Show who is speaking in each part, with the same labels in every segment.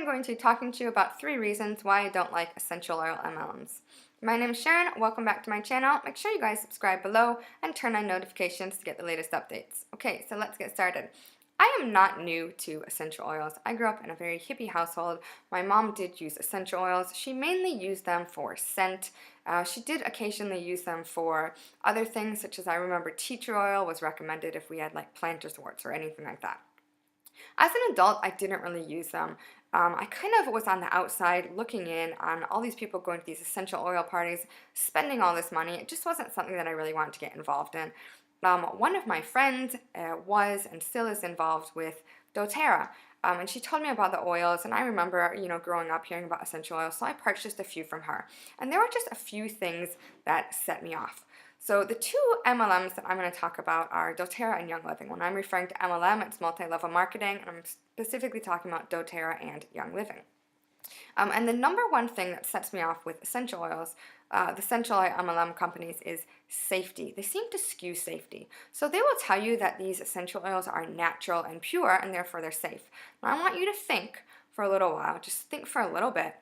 Speaker 1: I'm going to be talking to you about 3 reasons why I don't like essential oil MLMs. My name is Sharon, welcome back to my channel. Make sure you guys subscribe below and turn on notifications to get the latest updates. Okay, so let's get started. I am not new to essential oils. I grew up in a very hippie household. My mom did use essential oils. She mainly used them for scent. She did occasionally use them for other things, such as I remember tea tree oil was recommended if we had like plantar's warts or anything like that. As an adult, I didn't really use them. I kind of was on the outside looking in on all these people going to these essential oil parties, spending all this money. It just wasn't something that I really wanted to get involved in. One of my friends was and still is involved with doTERRA, and she told me about the oils, and I remember, growing up hearing about essential oils, so I purchased a few from her. And there were just a few things that set me off. So the 2 MLMs that I'm going to talk about are doTERRA and Young Living. When I'm referring to MLM, it's multi-level marketing, and I'm specifically talking about doTERRA and Young Living. And the number one thing that sets me off with essential oils, the essential oil MLM companies, is safety. They seem to skew safety. So they will tell you that these essential oils are natural and pure, and therefore they're safe. Now I want you to think for a little while, just think for a little bit.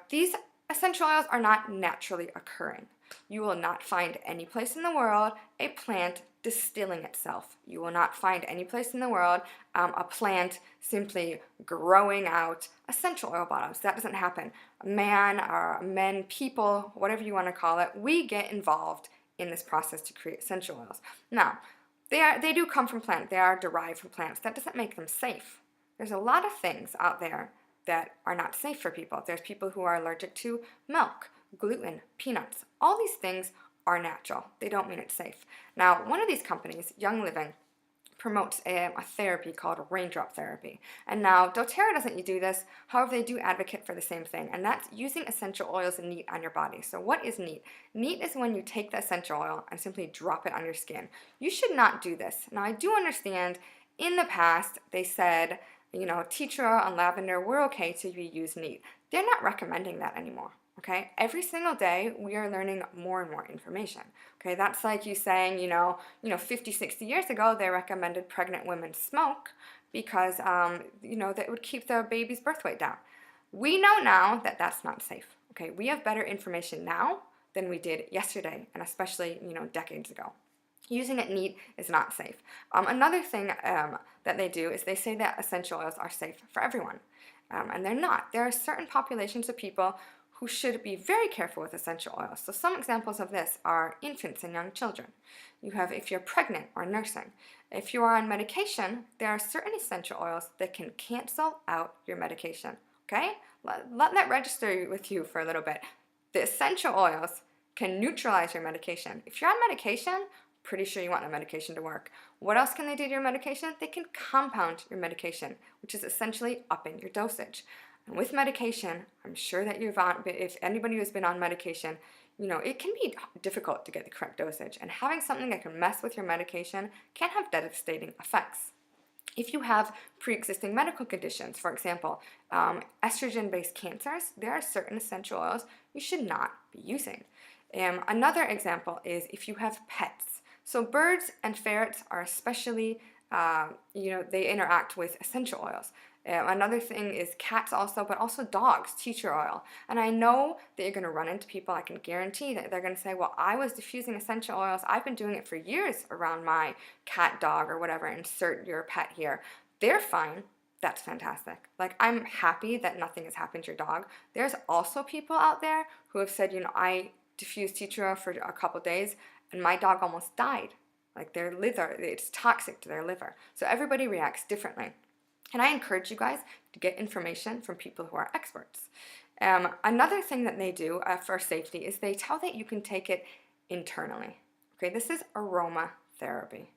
Speaker 1: These essential oils are not naturally occurring. You will not find any place in the world a plant distilling itself. You will not find any place in the world a plant simply growing out essential oil bottles. That doesn't happen. Men, people, whatever you want to call it, we get involved in this process to create essential oils. Now, they do come from plants. They are derived from plants. That doesn't make them safe. There's a lot of things out there that are not safe for people. There's people who are allergic to milk, gluten, peanuts. All these things are natural. They don't mean it's safe. Now, one of these companies, Young Living, promotes a therapy called raindrop therapy. And now, doTERRA doesn't do this. However, they do advocate for the same thing, and that's using essential oils and neat on your body. So what is neat? Neat is when you take the essential oil and simply drop it on your skin. You should not do this. Now, I do understand in the past they said, tea tree oil and lavender were okay to be used neat. They're not recommending that anymore. Okay, every single day we are learning more and more information. Okay, that's like you saying, 50, 60 years ago they recommended pregnant women smoke because, that would keep the baby's birth weight down. We know now that that's not safe. Okay, we have better information now than we did yesterday, and especially, decades ago. Using it neat is not safe. Another thing that they do is they say that essential oils are safe for everyone, and they're not. There are certain populations of people who should be very careful with essential oils. So some examples of this are infants and young children. You have if you're pregnant or nursing. If you are on medication, there are certain essential oils that can cancel out your medication. Okay? Let that register with you for a little bit. The essential oils can neutralize your medication. If you're on medication, pretty sure you want the medication to work. What else can they do to your medication? They can compound your medication, which is essentially upping your dosage. And with medication, I'm sure that if anybody who's been on medication, it can be difficult to get the correct dosage. And having something that can mess with your medication can have devastating effects. If you have pre-existing medical conditions, for example, estrogen-based cancers, there are certain essential oils you should not be using. Another example is if you have pets. So birds and ferrets are especially, they interact with essential oils. Another thing is cats also, but also dogs, tea tree oil. And I know that you're going to run into people, I can guarantee that they're going to say, well, I was diffusing essential oils. I've been doing it for years around my cat, dog, or whatever. Insert your pet here. They're fine. That's fantastic. Like, I'm happy that nothing has happened to your dog. There's also people out there who have said, I diffused tea tree oil for a couple days and my dog almost died. Like their liver, it's toxic to their liver. So everybody reacts differently. And I encourage you guys to get information from people who are experts. Another thing that they do for safety is they tell that you can take it internally. Okay, this is aromatherapy.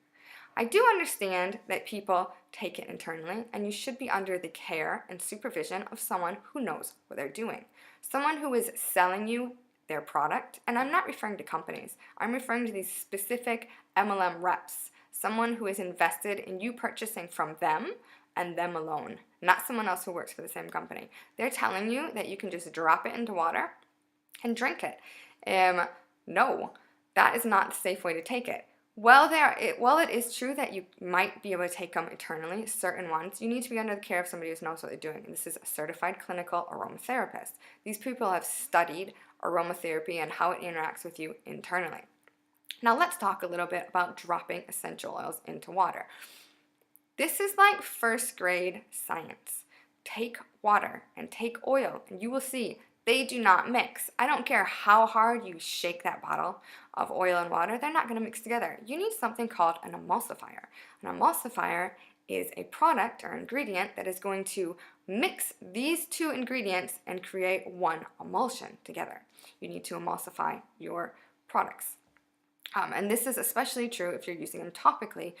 Speaker 1: I do understand that people take it internally, and you should be under the care and supervision of someone who knows what they're doing. Someone who is selling you their product, and I'm not referring to companies. I'm referring to these specific MLM reps. Someone who is invested in you purchasing from them and them alone, not someone else who works for the same company. They're telling you that you can just drop it into water and drink it. No, that is not the safe way to take it. While it is true that you might be able to take them eternally, certain ones, you need to be under the care of somebody who knows what they're doing. And this is a certified clinical aromatherapist. These people have studied aromatherapy and how it interacts with you internally. Now let's talk a little bit about dropping essential oils into water. This is like first grade science. Take water and take oil and you will see they do not mix. I don't care how hard you shake that bottle of oil and water, they're not going to mix together. You need something called an emulsifier. An emulsifier is a product or ingredient that is going to mix these two ingredients and create one emulsion together. You need to emulsify your products. And this is especially true if you're using them topically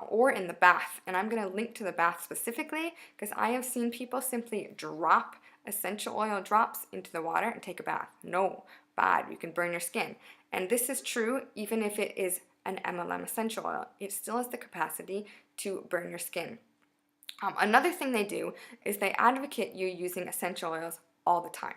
Speaker 1: or in the bath. And I'm going to link to the bath specifically because I have seen people simply drop essential oil drops into the water and take a bath. No, bad. You can burn your skin. And this is true even if it is an MLM essential oil. It still has the capacity to burn your skin. Another thing they do is they advocate you using essential oils all the time.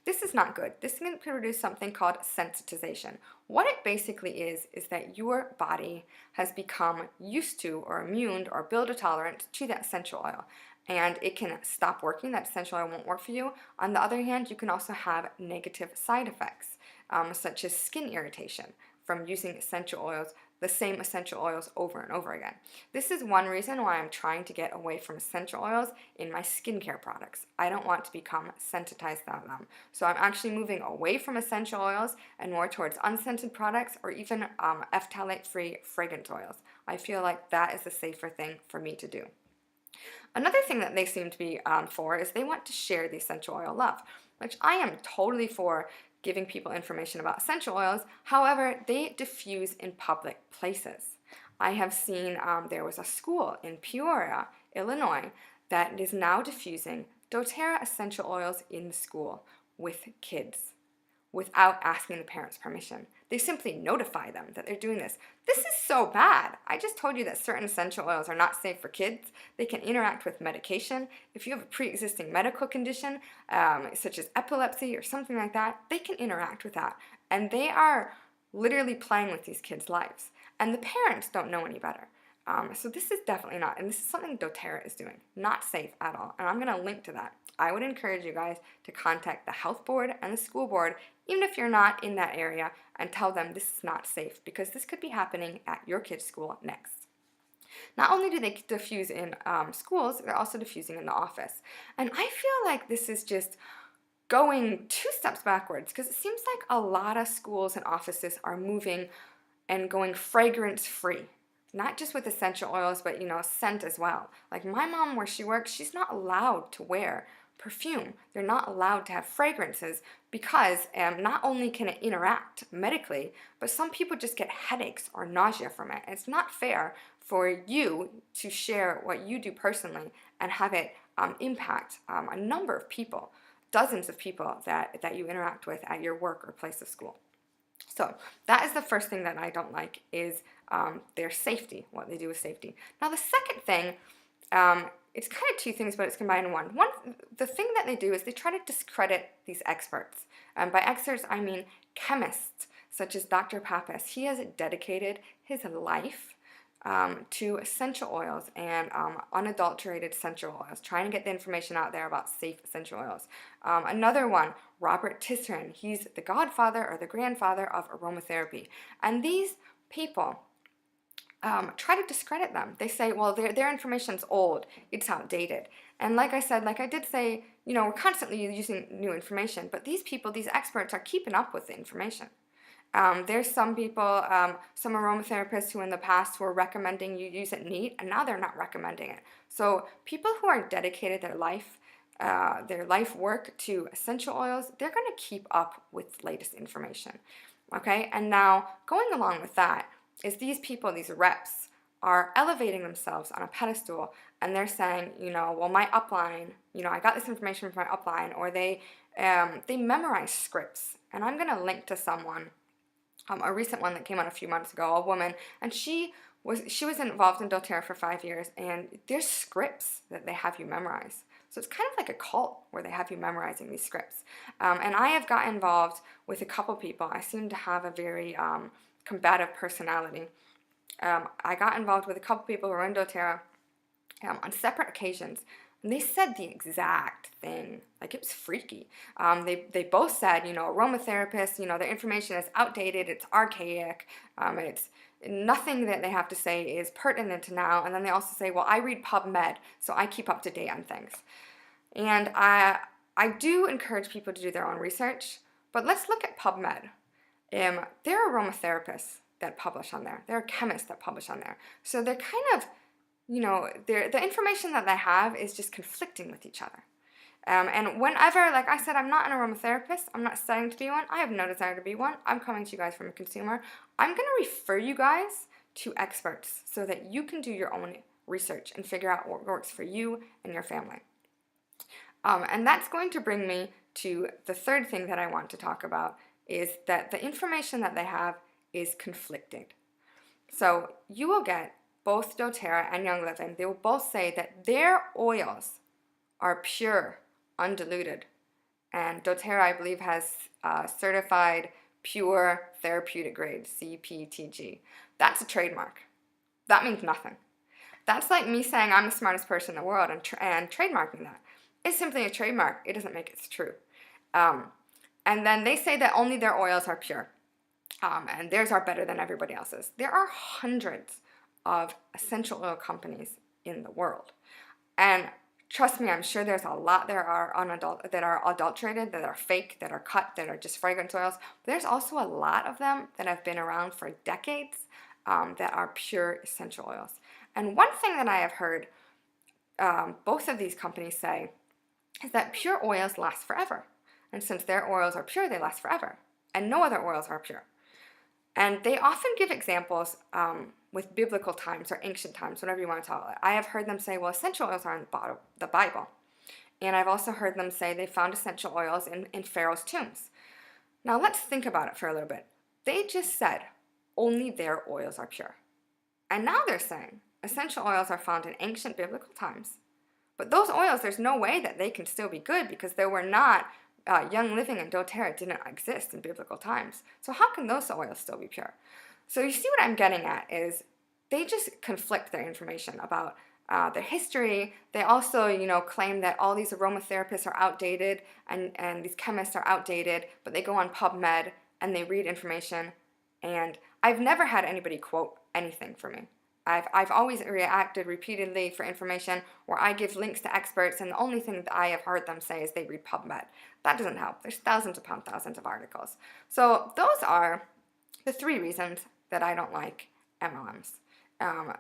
Speaker 1: This is not good. This can produce something called sensitization. What it basically is that your body has become used to or immune or build a tolerance to that essential oil. And it can stop working. That essential oil won't work for you. On the other hand, you can also have negative side effects, such as skin irritation from using essential oils, the same essential oils over and over again. This is one reason why I'm trying to get away from essential oils in my skincare products. I don't want to become sensitized to them. So I'm actually moving away from essential oils and more towards unscented products or even phthalate-free fragrance oils. I feel like that is the safer thing for me to do. Another thing that they seem to be for is they want to share the essential oil love, which I am totally for giving people information about essential oils. However, they diffuse in public places. I have seen there was a school in Peoria, Illinois, that is now diffusing doTERRA essential oils in the school with kids without asking the parents' permission. They simply notify them that they're doing this. This is so bad. I just told you that certain essential oils are not safe for kids. They can interact with medication. If you have a pre-existing medical condition, such as epilepsy or something like that, they can interact with that. And they are literally playing with these kids' lives. And the parents don't know any better. So this is definitely not, and this is something doTERRA is doing, not safe at all. And I'm going to link to that. I would encourage you guys to contact the health board and the school board, even if you're not in that area, and tell them this is not safe because this could be happening at your kid's school next. Not only do they diffuse in schools, they're also diffusing in the office. And I feel like this is just going 2 steps backwards because it seems like a lot of schools and offices are moving and going fragrance-free. Not just with essential oils, but, scent as well. Like my mom, where she works, she's not allowed to wear perfume. They're not allowed to have fragrances because not only can it interact medically, but some people just get headaches or nausea from it. It's not fair for you to share what you do personally and have it impact a number of people, dozens of people that you interact with at your work or place of school. So that is the first thing that I don't like is their safety, what they do with safety. Now the second thing, it's kind of 2 things, but it's combined in one. The thing that they do is they try to discredit these experts. By experts, I mean chemists, such as Dr. Pappas. He has dedicated his life to essential oils and unadulterated essential oils, trying to get the information out there about safe essential oils. Another one, Robert Tisserand. He's the godfather or the grandfather of aromatherapy. And these people try to discredit them. They say, well, their information's old, it's outdated. And like I did say, we're constantly using new information, but these people, these experts are keeping up with the information. There's some people, some aromatherapists who in the past were recommending you use it neat, and now they're not recommending it. So people who are dedicated their life work to essential oils, they're going to keep up with latest information. Okay, and now going along with that is these people, these reps, are elevating themselves on a pedestal, and they're saying, well, my upline, I got this information from my upline, or they memorize scripts. And I'm going to link to someone, a recent one that came out a few months ago, a woman, and she was involved in doTERRA for 5 years, and there's scripts that they have you memorize. So it's kind of like a cult where they have you memorizing these scripts. And I have got involved with a couple people. I seem to have a very combative personality. I got involved with a couple people who were in doTERRA on separate occasions, and they said the exact thing. Like, it was freaky. They both said, aromatherapists, their information is outdated, it's archaic, it's nothing that they have to say is pertinent to now. And then they also say, well, I read PubMed, so I keep up to date on things. And I do encourage people to do their own research, but let's look at PubMed. There are aromatherapists that publish on there. There are chemists that publish on there. So they're kind of, the information that they have is just conflicting with each other. And whenever, like I said, I'm not an aromatherapist. I'm not studying to be one. I have no desire to be one. I'm coming to you guys from a consumer. I'm going to refer you guys to experts so that you can do your own research and figure out what works for you and your family. And that's going to bring me to the third thing that I want to talk about, is that the information that they have is conflicted. So you will get both doTERRA and Young Living. They will both say that their oils are pure, undiluted. And doTERRA, I believe, has certified pure therapeutic grade, CPTG. That's a trademark. That means nothing. That's like me saying I'm the smartest person in the world and trademarking that. It's simply a trademark. It doesn't make it true. And then they say that only their oils are pure. And theirs are better than everybody else's. There are hundreds of essential oil companies in the world. And trust me, I'm sure there's a lot that are adulterated, that are fake, that are cut, that are just fragrance oils. But there's also a lot of them that have been around for decades that are pure essential oils. And one thing that I have heard both of these companies say is that pure oils last forever. And since their oils are pure, they last forever. And no other oils are pure. And they often give examples with biblical times or ancient times, whatever you want to call it. I have heard them say, well, essential oils are in the Bible. And I've also heard them say they found essential oils in Pharaoh's tombs. Now let's think about it for a little bit. They just said only their oils are pure. And now they're saying essential oils are found in ancient biblical times. But those oils, there's no way that they can still be good because they were not, Young Living and doTERRA didn't exist in biblical times. So how can those oils still be pure? So you see what I'm getting at is they just conflict their information about their history. They also, claim that all these aromatherapists are outdated and these chemists are outdated, but they go on PubMed and they read information. And I've never had anybody quote anything for me. I've always reacted repeatedly for information where I give links to experts, and the only thing that I have heard them say is they read PubMed. That doesn't help. There's thousands upon thousands of articles. So those are the 3 reasons that I don't like MLMs.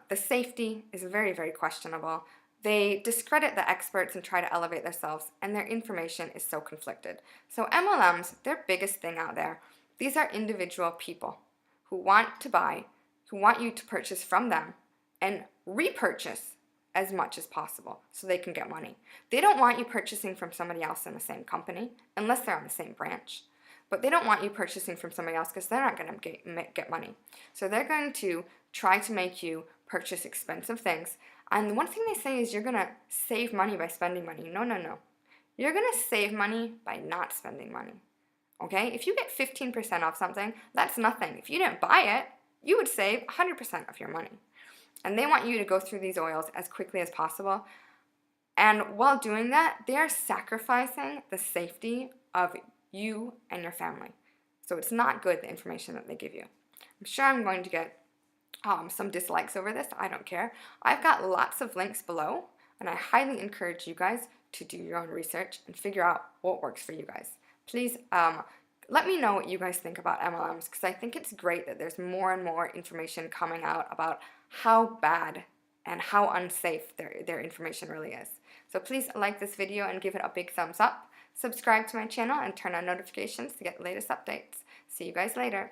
Speaker 1: The safety is very, very questionable. They discredit the experts and try to elevate themselves, and their information is so conflicted. So MLMs, their biggest thing out there, these are individual people who want to buy, who want you to purchase from them and repurchase as much as possible so they can get money. They don't want you purchasing from somebody else in the same company unless they're on the same branch. But they don't want you purchasing from somebody else because they're not going to get money. So they're going to try to make you purchase expensive things. And the one thing they say is you're going to save money by spending money. No, no, no. You're going to save money by not spending money. Okay? If you get 15% off something, that's nothing. If you didn't buy it, you would save 100% of your money. And they want you to go through these oils as quickly as possible. And while doing that, they are sacrificing the safety of you and your family. So it's not good, the information that they give you. I'm sure I'm going to get some dislikes over this. I don't care. I've got lots of links below, and I highly encourage you guys to do your own research and figure out what works for you guys. Please let me know what you guys think about MLMs, because I think it's great that there's more and more information coming out about how bad and how unsafe their information really is. So please like this video and give it a big thumbs up. Subscribe to my channel and turn on notifications to get the latest updates. See you guys later.